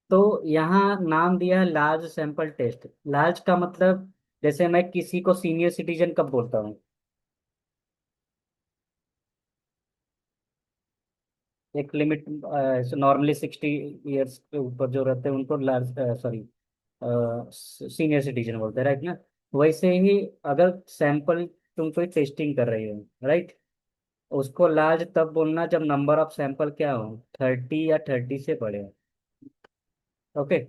तो यहाँ नाम दिया है लार्ज सैंपल टेस्ट। लार्ज का मतलब, जैसे मैं किसी को सीनियर सिटीजन कब बोलता हूँ? एक लिमिट, नॉर्मली 60 ईयर्स के ऊपर जो रहते हैं उनको लार्ज, सॉरी, सीनियर सिटीजन बोलते हैं, राइट ना? वैसे ही अगर सैंपल, तुम कोई टेस्टिंग कर रही हो, राइट, उसको लार्ज तब बोलना जब नंबर ऑफ सैंपल क्या हो, 30 या 30 से बड़े हो। ओके।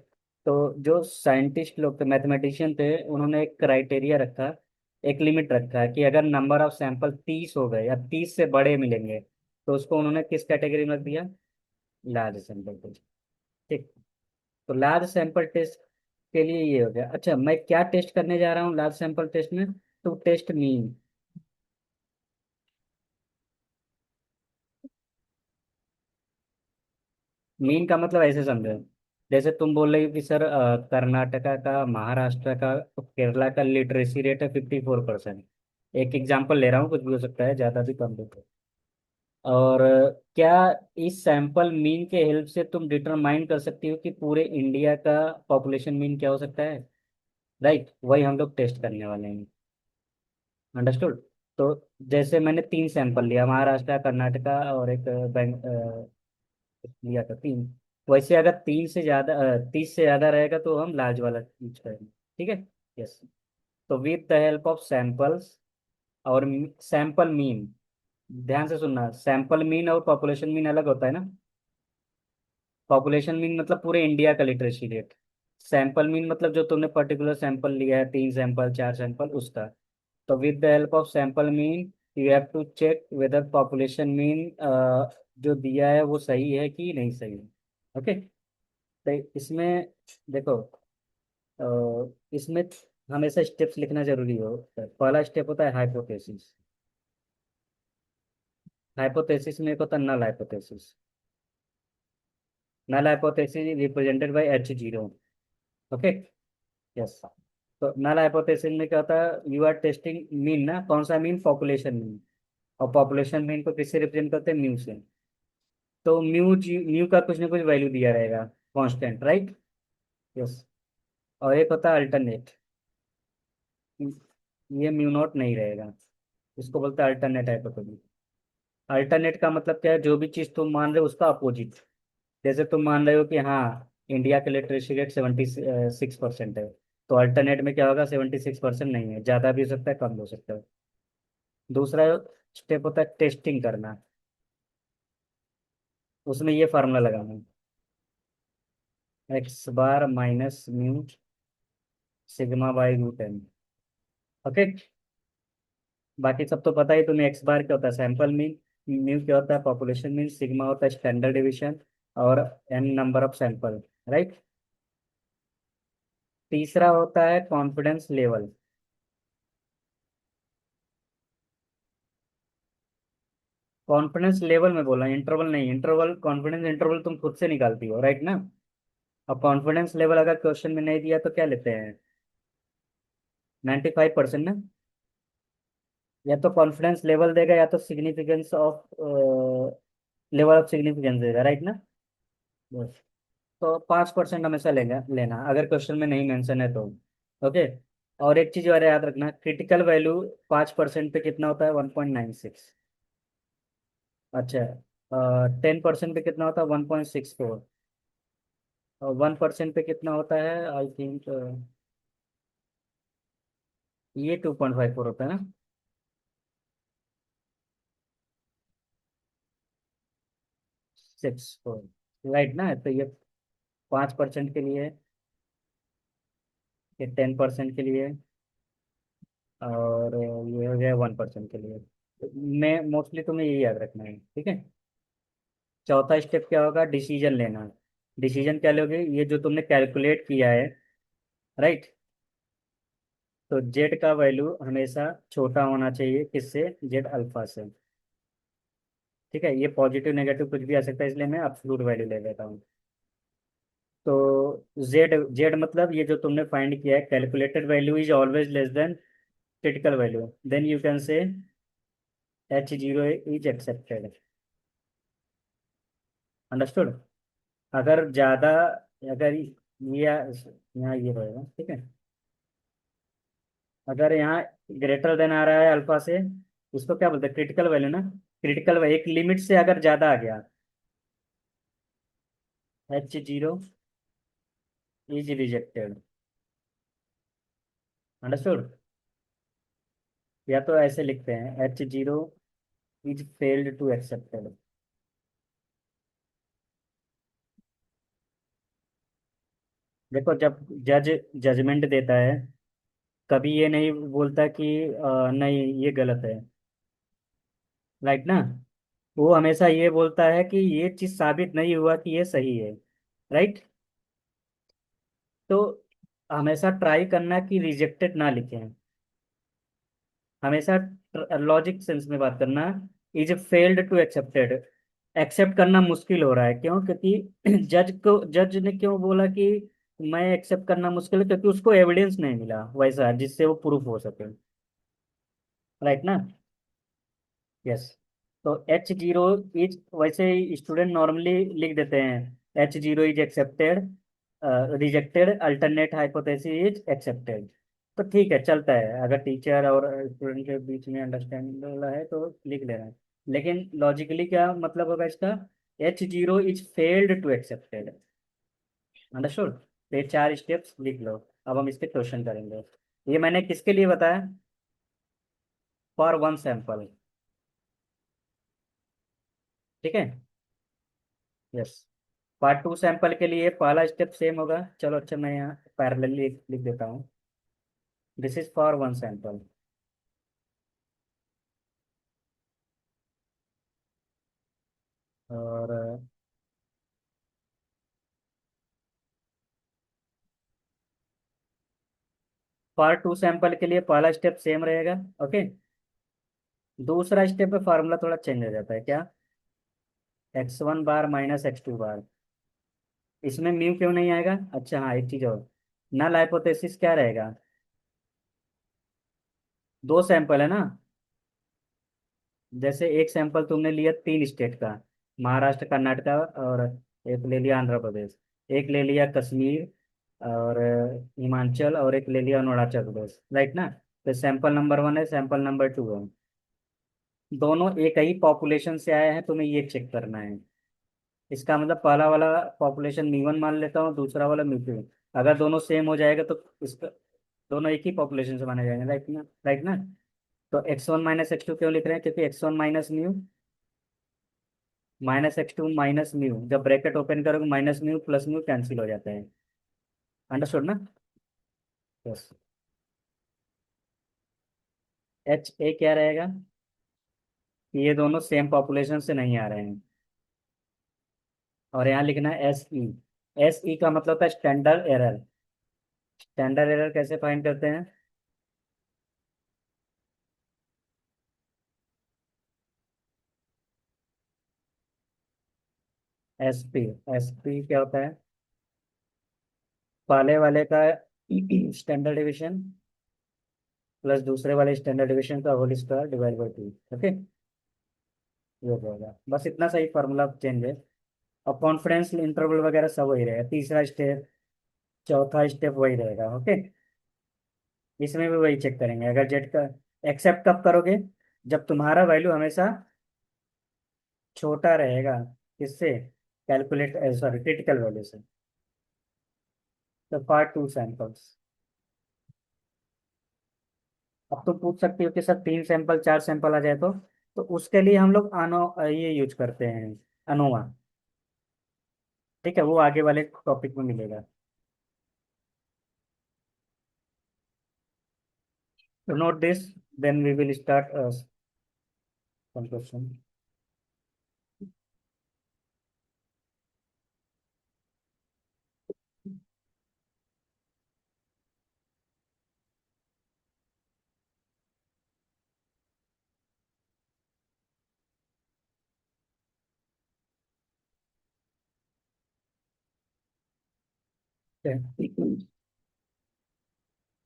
तो जो साइंटिस्ट लोग थे, मैथमेटिशियन थे, उन्होंने एक क्राइटेरिया रखा, एक लिमिट रखा है कि अगर नंबर ऑफ सैंपल 30 हो गए या 30 से बड़े मिलेंगे तो उसको उन्होंने किस कैटेगरी में रख दिया? Large sample test. ठीक। तो लार्ज सैंपल टेस्ट के लिए ये हो गया। अच्छा, मैं क्या टेस्ट करने जा रहा हूँ लार्ज सैंपल टेस्ट में? To test mean. मीन का मतलब ऐसे समझो, जैसे तुम बोल रही हो कि सर कर्नाटका का, महाराष्ट्र का, केरला का लिटरेसी रेट है 54%। एक एग्जांपल ले रहा हूँ, कुछ भी हो सकता है, ज़्यादा भी कम भी। और क्या इस सैंपल मीन के हेल्प से तुम डिटरमाइन कर सकती हो कि पूरे इंडिया का पॉपुलेशन मीन क्या हो सकता है? राइट, वही हम लोग टेस्ट करने वाले हैं। अंडरस्टूड? तो जैसे मैंने 3 सैंपल लिया, महाराष्ट्र, कर्नाटका और एक लिया था 3। वैसे अगर 30 से ज्यादा रहेगा तो हम लार्ज वाला यूज करेंगे। ठीक है। यस। तो with the help of samples और सैंपल मीन, ध्यान से सुनना, सैंपल मीन और पॉपुलेशन मीन अलग होता है ना? पॉपुलेशन मीन मतलब पूरे इंडिया का लिटरेसी रेट। सैंपल मीन मतलब जो तुमने पर्टिकुलर सैंपल लिया है, 3 सैंपल, 4 सैंपल, उसका। तो with the help of sample mean you have to check whether population mean जो दिया है वो सही है कि नहीं सही है। ओके। तो इसमें देखो, इसमें हमेशा स्टेप्स लिखना जरूरी हो। पहला स्टेप होता है हाइपोथेसिस। हाइपोथेसिस में एक होता है null hypothesis. Null hypothesis represented by H0। Okay. Yes. तो नल हाइपोथेसिस में क्या होता है, यू आर टेस्टिंग मीन ना, कौन सा मीन? Population mean. और पॉपुलेशन मीन को किससे रिप्रेजेंट करते हैं? म्यू से। तो म्यू का कुछ ना कुछ वैल्यू दिया रहेगा, कांस्टेंट, राइट? यस। और एक होता है अल्टरनेट। ये म्यू नॉट नहीं रहेगा, इसको बोलते हैं अल्टरनेट हाइपोथेसिस। अल्टरनेट का मतलब क्या है? जो भी चीज तुम मान रहे हो उसका अपोजिट। जैसे तुम मान रहे हो कि हाँ, इंडिया का लिटरेसी रेट 76% है, तो अल्टरनेट में क्या होगा? 76% नहीं है, ज्यादा भी हो सकता है, कम भी हो सकता है। दूसरा स्टेप होता है टेस्टिंग करना। उसमें ये फार्मूला लगाना, x bar minus mu sigma by root n. Okay. बाकी सब तो पता ही तुम्हें, एक्स बार क्या होता है? Sample mean. म्यू क्या होता है? Population mean. सिग्मा होता है स्टैंडर्ड डिवीजन। और n number of sample, right? तीसरा होता है कॉन्फिडेंस लेवल। कॉन्फिडेंस लेवल में बोला, इंटरवल नहीं। इंटरवल, कॉन्फिडेंस इंटरवल तुम खुद से निकालती हो, राइट ना? अब कॉन्फिडेंस लेवल अगर क्वेश्चन में नहीं दिया तो क्या लेते हैं? 95% ना? या तो कॉन्फिडेंस लेवल देगा या तो significance of, level of significance देगा, राइट ना? बस। तो 5% हमेशा लेगा लेना अगर क्वेश्चन में नहीं मेंशन है तो। ओके। और एक चीज और याद रखना, क्रिटिकल वैल्यू 5% पे कितना होता है? 1.96। अच्छा। 10% पे कितना होता है? 1.64। और 1% पे कितना होता है? आई थिंक ये 2.54 होता है ना? 64, राइट ना? तो ये 5% के लिए, ये 10% के लिए, और ये हो गया 1% के लिए। तो मैं मोस्टली तुम्हें ये याद रखना है, ठीक है? चौथा स्टेप क्या होगा? डिसीजन लेना। डिसीजन क्या लोगे? ये जो तुमने कैलकुलेट किया है, राइट, तो जेड का वैल्यू हमेशा छोटा होना चाहिए, किससे? जेड अल्फा से। ठीक है, ये पॉजिटिव नेगेटिव कुछ भी आ सकता है, इसलिए मैं एब्सोल्यूट वैल्यू ले लेता हूँ। तो जेड, जेड मतलब ये जो तुमने फाइंड किया है, calculated value is always less than critical value, then you can say H0 is accepted. Understood? अगर ज़्यादा अगर ये यहाँ ये रहेगा, ठीक है। अगर यहाँ ग्रेटर देन आ रहा है अल्फा से, उसको क्या बोलते हैं, क्रिटिकल वैल्यू ना। क्रिटिकल वैल्यू एक लिमिट से अगर ज्यादा आ गया, H0 इज रिजेक्टेड। अंडरस्टूड। या तो ऐसे लिखते हैं, H0 is failed to accepted. देखो जब जज जजमेंट देता है, कभी ये नहीं बोलता कि नहीं ये गलत है, राइट ना। वो हमेशा ये बोलता है कि ये चीज साबित नहीं हुआ कि ये सही है, राइट। तो हमेशा ट्राई करना कि रिजेक्टेड ना लिखें। हमेशा लॉजिक सेंस में बात करना। Is failed to accepted, accept करना मुश्किल हो रहा है, क्यों? क्योंकि जज ने क्यों बोला कि मैं एक्सेप्ट करना मुश्किल है? क्योंकि उसको एविडेंस नहीं मिला वैसा जिससे वो प्रूफ हो सके, राइट ना। यस। तो H0 इज, वैसे स्टूडेंट नॉर्मली लिख देते हैं H0 is accepted, rejected, alternate hypothesis is accepted. तो ठीक है, चलता है, अगर टीचर और स्टूडेंट के बीच में अंडरस्टैंडिंग है तो लिख लेना है। लेकिन लॉजिकली क्या मतलब होगा इसका? H0 is failed to accepted. Understood. तो ये चार स्टेप्स लिख लो। अब हम इसके क्वेश्चन करेंगे। ये मैंने किसके लिए बताया? For one sample. ठीक है। यस। पार्ट टू सैंपल के लिए पहला स्टेप सेम होगा। चलो अच्छा, मैं यहाँ पैरेलली लिख देता हूँ। This is for one sample. और पार्ट टू सैंपल के लिए पहला स्टेप सेम रहेगा। ओके। दूसरा स्टेप में फार्मूला थोड़ा चेंज हो जाता है। क्या? x1 बार माइनस x2 बार। इसमें म्यू क्यों नहीं आएगा? अच्छा हाँ, एक चीज और। नल हाइपोथेसिस क्या रहेगा? दो सैंपल है ना। जैसे एक सैंपल तुमने लिया तीन स्टेट का, महाराष्ट्र, कर्नाटका, और एक ले लिया आंध्र प्रदेश, एक ले लिया कश्मीर, और हिमाचल, और एक ले लिया अरुणाचल प्रदेश, राइट ना। तो सैंपल नंबर वन है, सैंपल नंबर टू है। दोनों एक ही पॉपुलेशन से आए हैं, तुम्हें ये चेक करना है। इसका मतलब पहला वाला पॉपुलेशन मीवन मान लेता हूँ, दूसरा वाला म्यू। अगर दोनों सेम हो जाएगा तो इसका, दोनों एक ही पॉपुलेशन से माने जाएंगे, राइट ना, राइट ना। तो x1 माइनस x2 क्यों लिख रहे हैं? क्योंकि x1 minus mu, -x2 minus mu, जब ब्रैकेट ओपन करोगे minus mu plus mu cancel हो जाता है। अंडरस्टूड ना। यस। HA क्या रहेगा? कि ये दोनों सेम पॉपुलेशन से नहीं आ रहे हैं। और यहाँ लिखना है SE। SE का मतलब होता है स्टैंडर्ड एरर। स्टैंडर्ड एरर कैसे फाइंड करते हैं? SP। SP क्या होता है? पहले वाले का स्टैंडर्ड डिवीजन प्लस दूसरे वाले स्टैंडर्ड डिवीजन का whole square divide by two. Okay. ये हो जाएगा, बस इतना सही फार्मूला चेंज है। और कॉन्फिडेंस इंटरवल वगैरह सब वही रहेगा, तीसरा स्टेप, चौथा स्टेप वही रहेगा। ओके। इसमें भी वही चेक करेंगे। अगर जेड का एक्सेप्ट कब करोगे? जब तुम्हारा वैल्यू हमेशा छोटा रहेगा, किससे? कैलकुलेट, सॉरी, क्रिटिकल वैल्यू से। तो पार्ट टू सैंपल्स। अब तो पूछ सकते हो कि सर तीन सैंपल चार सैंपल आ जाए तो उसके लिए हम लोग अनो ये यूज करते हैं, अनोवा। ठीक है, वो आगे वाले टॉपिक में मिलेगा। तो note this, then we will start some question.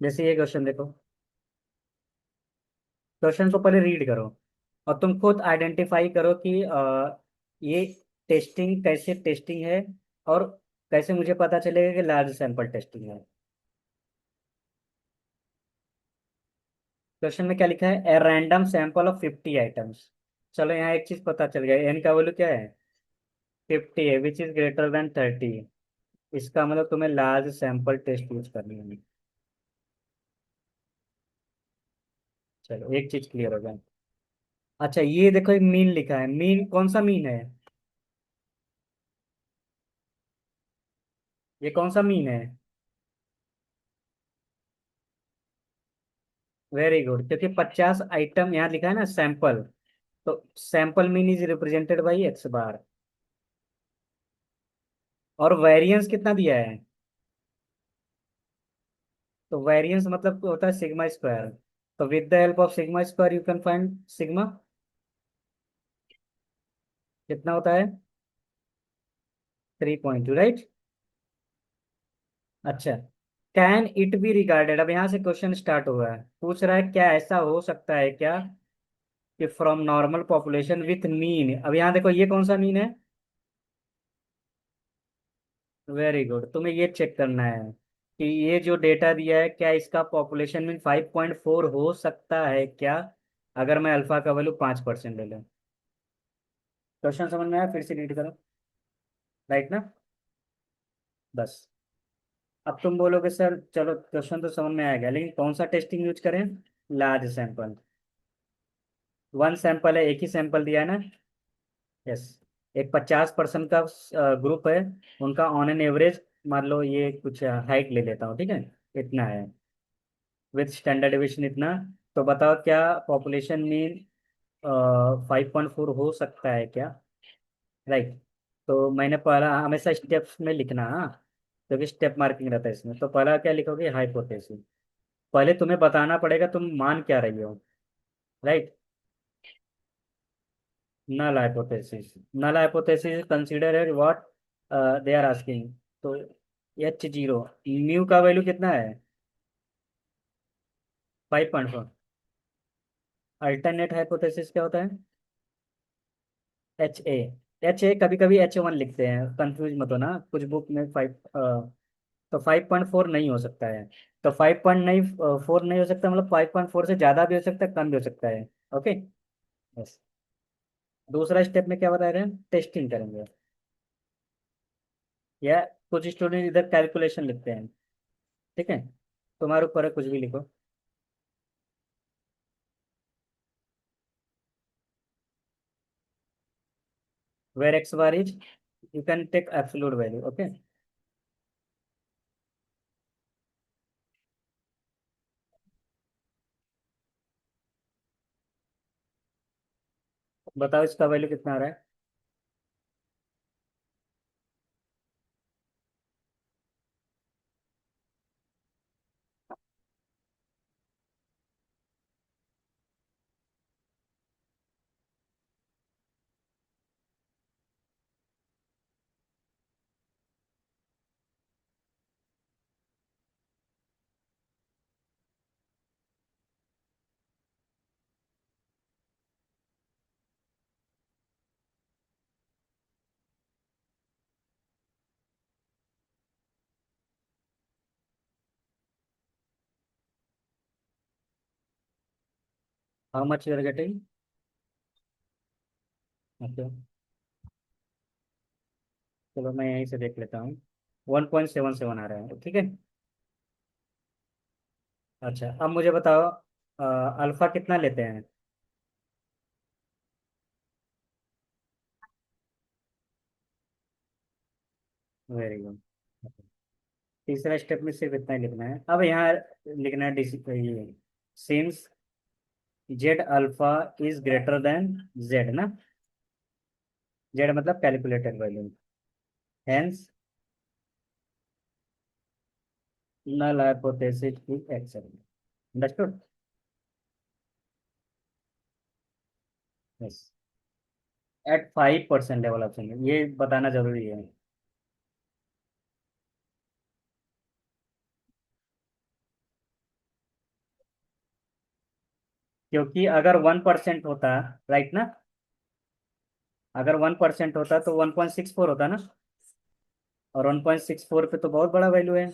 जैसे ये क्वेश्चन देखो। क्वेश्चन को पहले रीड करो और तुम खुद आइडेंटिफाई करो कि ये टेस्टिंग कैसे टेस्टिंग है, और कैसे मुझे पता चलेगा कि लार्ज सैंपल टेस्टिंग है? क्वेश्चन में क्या लिखा है? A random sample of 50 items. चलो यहाँ एक चीज पता चल गया, एन का वैल्यू क्या है? 50 है, विच इज ग्रेटर देन 30। इसका मतलब तुम्हें लार्ज सैंपल टेस्ट यूज करनी होगी। चलो एक चीज क्लियर हो गया। अच्छा ये देखो, एक मीन लिखा है, मीन कौन सा मीन है? ये कौन सा मीन है? वेरी गुड, क्योंकि 50 आइटम यहाँ लिखा है ना सैंपल, तो sample mean is represented by X bar. और वेरिएंस कितना दिया है? तो वेरिएंस मतलब होता है सिग्मा स्क्वायर। तो with the help of sigma square you can find sigma. कितना होता है? 3.2, राइट। अच्छा, कैन इट बी रिगार्डेड, अब यहाँ से क्वेश्चन स्टार्ट हुआ है, पूछ रहा है क्या ऐसा हो सकता है क्या कि from normal population with mean. अब यहाँ देखो ये कौन सा मीन है? वेरी गुड, तुम्हें ये चेक करना है कि ये जो डेटा दिया है क्या इसका पॉपुलेशन मीन 5.4 हो सकता है क्या, अगर मैं अल्फा का वैल्यू 5% ले लूँ। क्वेश्चन समझ में आया? फिर से रीड करो। राइट ना? बस। अब तुम बोलोगे सर चलो क्वेश्चन तो समझ में आ गया, लेकिन कौन सा टेस्टिंग यूज करें? Large sample. वन सैंपल है, एक ही सैंपल दिया है ना। यस। एक 50% का ग्रुप है, उनका ऑन एन एवरेज मान लो ये कुछ हाइट ले लेता हूँ, ठीक है, इतना है, विथ स्टैंडर्ड डिविएशन इतना। तो बताओ क्या पॉपुलेशन मीन 5.4 हो सकता है क्या? राइट। तो मैंने पहला हमेशा स्टेप्स में लिखना, हाँ, क्योंकि स्टेप मार्किंग रहता है इसमें। तो पहला क्या लिखोगे? हाइपोथेसिस। पहले तुम्हें बताना पड़ेगा तुम मान क्या रही हो। Right. Null hypothesis. Null hypothesis consider है व्हाट दे आर आस्किंग। तो H0 म्यू का वैल्यू कितना है? 5.4। अल्टरनेट हाइपोथेसिस क्या होता है? HA। HA कभी कभी H1 लिखते हैं, कंफ्यूज मत होना, कुछ बुक में 5। तो 5.4 नहीं हो सकता है। तो 5.4 नहीं हो सकता, मतलब 5.4 से ज़्यादा भी हो सकता है, कम भी हो सकता है। ओके। बस। दूसरा स्टेप में क्या बता रहे हैं? टेस्टिंग करेंगे, या कुछ स्टूडेंट इधर कैलकुलेशन लिखते हैं। ठीक है, तुम्हारे ऊपर है, कुछ भी लिखो। Where x bar is, you can take absolute value. Okay. बताओ इसका वैल्यू कितना आ रहा है? How much you are getting? Okay, चलो मैं यहीं से देख लेता हूँ। 1.77 आ रहा है, ठीक है। अच्छा अब मुझे बताओ अल्फा कितना लेते हैं? Very good. तीसरा स्टेप में सिर्फ इतना ही लिखना है, अब यहाँ लिखना है ये since Z alpha is greater than Z ना। जेड मतलब calculated value. Hence null hypothesis is accepted. Understood? Yes. At 5% level of change, ये बताना जरूरी है। क्योंकि अगर 1% होता, राइट ना, अगर 1% होता तो 1.64 होता ना। और 1.64 पे तो बहुत बड़ा वैल्यू है,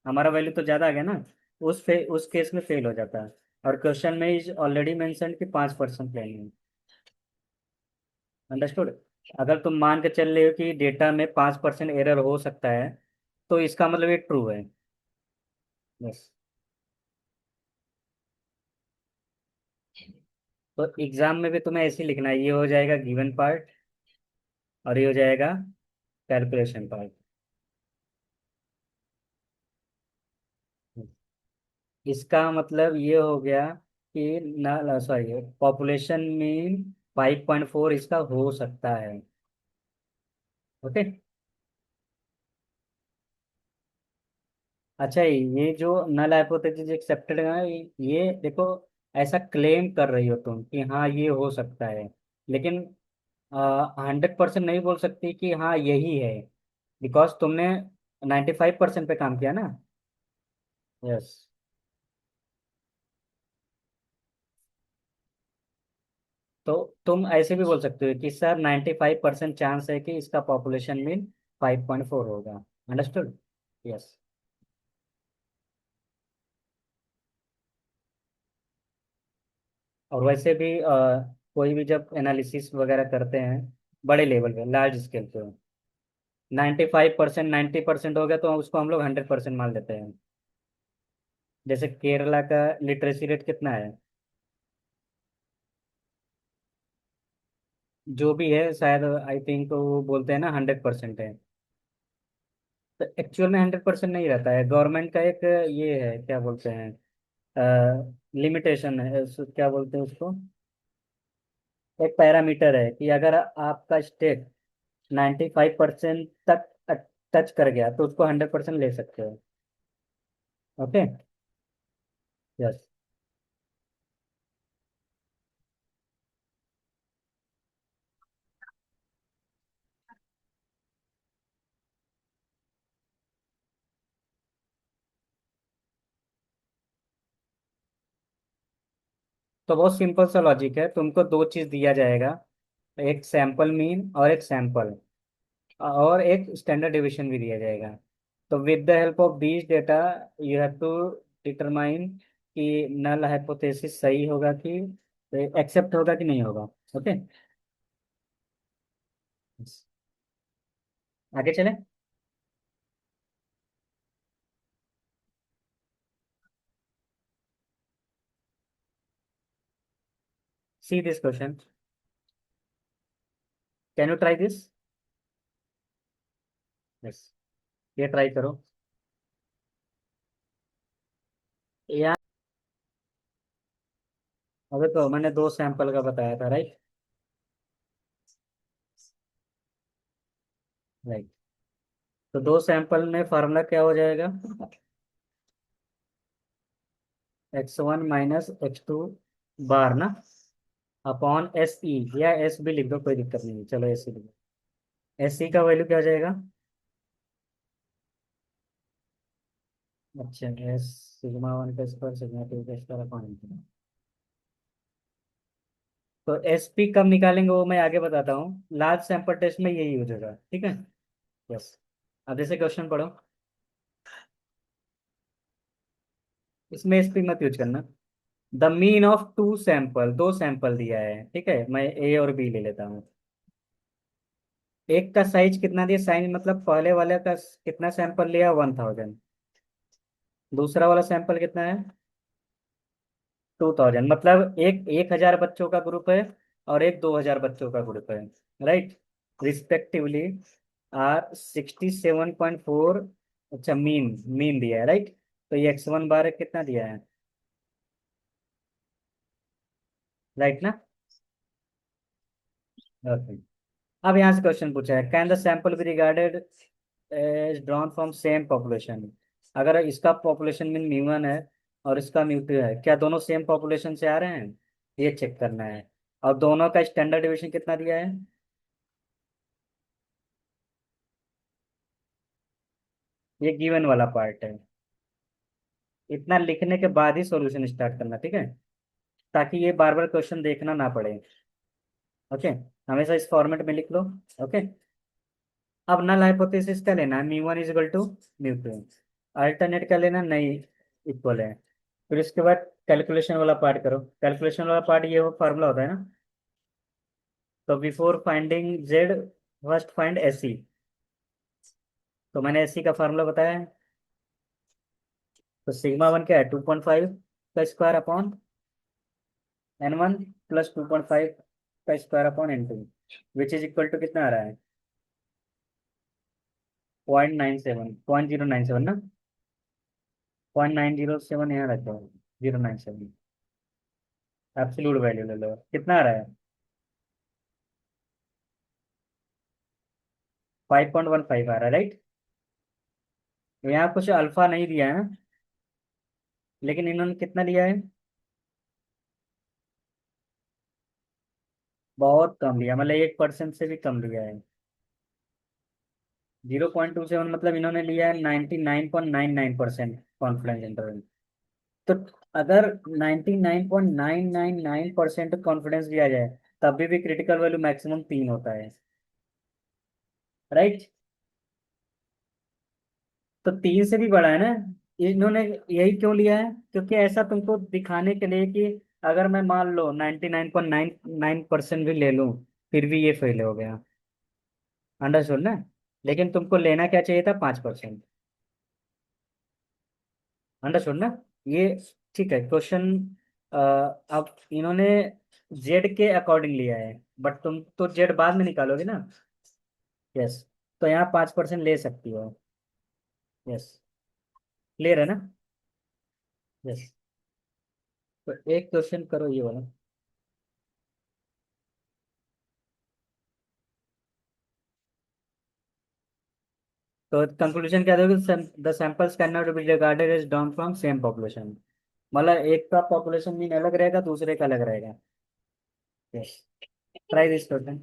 हमारा वैल्यू तो ज़्यादा आ गया ना। उस केस में फेल हो जाता है। और क्वेश्चन में इज ऑलरेडी मेंशन कि 5% लेंगे। अंडरस्टूड। अगर तुम मान के चल रहे हो कि डेटा में 5% एरर हो सकता है, तो इसका मतलब ये ट्रू है। यस। तो एग्जाम में भी तुम्हें ऐसे ही लिखना है, ये हो जाएगा गिवन पार्ट और ये हो जाएगा कैलकुलेशन पार्ट। इसका मतलब ये हो गया कि ना, सॉरी, पॉपुलेशन मीन 5.4 इसका हो सकता है। ओके। अच्छा, ये जो नल हाइपोथेसिस एक्सेप्टेड है ना, ये देखो, ऐसा क्लेम कर रही हो तुम कि हाँ ये हो सकता है, लेकिन 100% नहीं बोल सकती कि हाँ यही है, बिकॉज तुमने 95% पे काम किया ना। यस। तो तुम ऐसे भी बोल सकते हो कि सर 95% चांस है कि इसका पॉपुलेशन मीन 5.4 होगा। अंडरस्टूड। यस। और वैसे भी कोई भी जब एनालिसिस वगैरह करते हैं बड़े लेवल पे, लार्ज स्केल पे, 95%, 90% हो गया तो उसको हम लोग 100% मान लेते हैं। जैसे केरला का लिटरेसी रेट कितना है? जो भी है, शायद आई थिंक वो बोलते हैं ना 100% है। तो एक्चुअल में 100% नहीं रहता है, गवर्नमेंट का एक ये है, क्या बोलते हैं, लिमिटेशन है, क्या बोलते हैं उसको, एक पैरामीटर है कि अगर आपका स्टेट 95% तक टच कर गया तो उसको 100% ले सकते हो। ओके। यस। तो बहुत सिंपल सा लॉजिक है, तुमको दो चीज दिया जाएगा, एक सैंपल मीन और एक सैंपल, और एक स्टैंडर्ड डिविएशन भी दिया जाएगा। तो with the help of these data you have to determine कि नल हाइपोथेसिस सही होगा कि एक्सेप्ट होगा कि नहीं होगा। ओके। आगे चले। See this question, can you try this? Yes. ये ट्राई करो। या अगर तो मैंने दो सैंपल का बताया था, राइट? राइट। तो दो सैंपल में फार्मूला क्या हो जाएगा? x1 - x2 बार ना, अपॉन एस ई, या एस भी लिख दो, कोई दिक्कत नहीं है, चलो एस ही लिखो। एस सी का वैल्यू क्या हो जाएगा? अच्छा, एस सिग्मा 1 का स्क्वायर सिग्मा 2 का स्क्वायर अपॉन। तो एस पी कब निकालेंगे वो मैं आगे बताता हूँ, लार्ज सैंपल टेस्ट में यही यूज होगा, ठीक है। यस। अब जैसे क्वेश्चन पढ़ो, इसमें एस पी मत यूज करना। The mean of two sample, दो सैंपल दिया है, ठीक है, मैं ए और बी ले लेता हूँ। एक का साइज कितना दिया, साइज मतलब पहले वाले का कितना सैंपल लिया, 1000। दूसरा वाला सैंपल कितना है? 2000, मतलब एक 1000 बच्चों का ग्रुप है और एक 2000 बच्चों का ग्रुप है, राइट? Respectively are 67.4। अच्छा, मीन मीन दिया है, राइट? तो ये x1 बार कितना दिया है, राइट ना? ओके। अब यहाँ से क्वेश्चन पूछा है, can the sample be regarded as drawn from same population? अगर इसका पॉपुलेशन मीन म्यू 1 है और इसका म्यू 2 है, क्या दोनों सेम पॉपुलेशन से आ रहे हैं? ये चेक करना है। और दोनों का स्टैंडर्ड डिवीजन कितना दिया है? ये गिवन वाला पार्ट है। इतना लिखने के बाद ही सॉल्यूशन स्टार्ट करना, ठीक है, ताकि ये बार बार क्वेश्चन देखना ना पड़े। ओके। हमेशा इस फॉर्मेट में लिख लो। ओके। अब नल हाइपोथेसिस क्या लेना है, μ1 इज इक्वल टू μ2। अल्टरनेट क्या लेना, नहीं इक्वल है। फिर इसके बाद कैलकुलेशन वाला पार्ट करो। कैलकुलेशन वाला पार्ट ये वो फार्मूला होता है ना। तो before finding Z, first find S C. तो मैंने एस सी का फार्मूला बताया है। तो सिग्मा वन क्या है, 2.5 का स्क्वायर अपॉन n1 प्लस 2.5 का square upon n2, which is equal to कितना आ रहा है, 0.97, 0.097 ना। 0.907 यहाँ रखो, 097 एब्सोल्यूट वैल्यू ले लो, कितना आ रहा है, 5.15 आ रहा है, राइट। यहाँ कुछ अल्फा नहीं दिया है, लेकिन इन्होंने कितना लिया है, बहुत कम लिया, मतलब 1% से भी कम लिया है। 0.27 मतलब इन्होंने लिया है 99.99% कॉन्फिडेंस इंटरवल। तो अगर 99.999% कॉन्फिडेंस दिया जाए, तभी भी क्रिटिकल वैल्यू मैक्सिमम 3 होता है, राइट। तो 3 से भी बड़ा है ना। इन्होंने यही क्यों लिया है, क्योंकि ऐसा तुमको दिखाने के लिए कि अगर मैं मान लो 99.99% भी ले लूं, फिर भी ये फेल हो गया, अंडरस्टूड ना। लेकिन तुमको लेना क्या चाहिए था, 5%, अंडरस्टूड ना। ये ठीक है क्वेश्चन। अब इन्होंने जेड के अकॉर्डिंग लिया है, बट तुम तो जेड बाद में निकालोगे ना। यस। तो यहाँ 5% ले सकती हो। यस। क्लियर है ना। यस। तो एक क्वेश्चन करो ये वाला। तो कंक्लूजन क्या दोगे, the samples can not be regarded as drawn from same population. मतलब एक का पॉपुलेशन मीन अलग रहेगा, दूसरे का अलग रहेगा। यस। Try this question.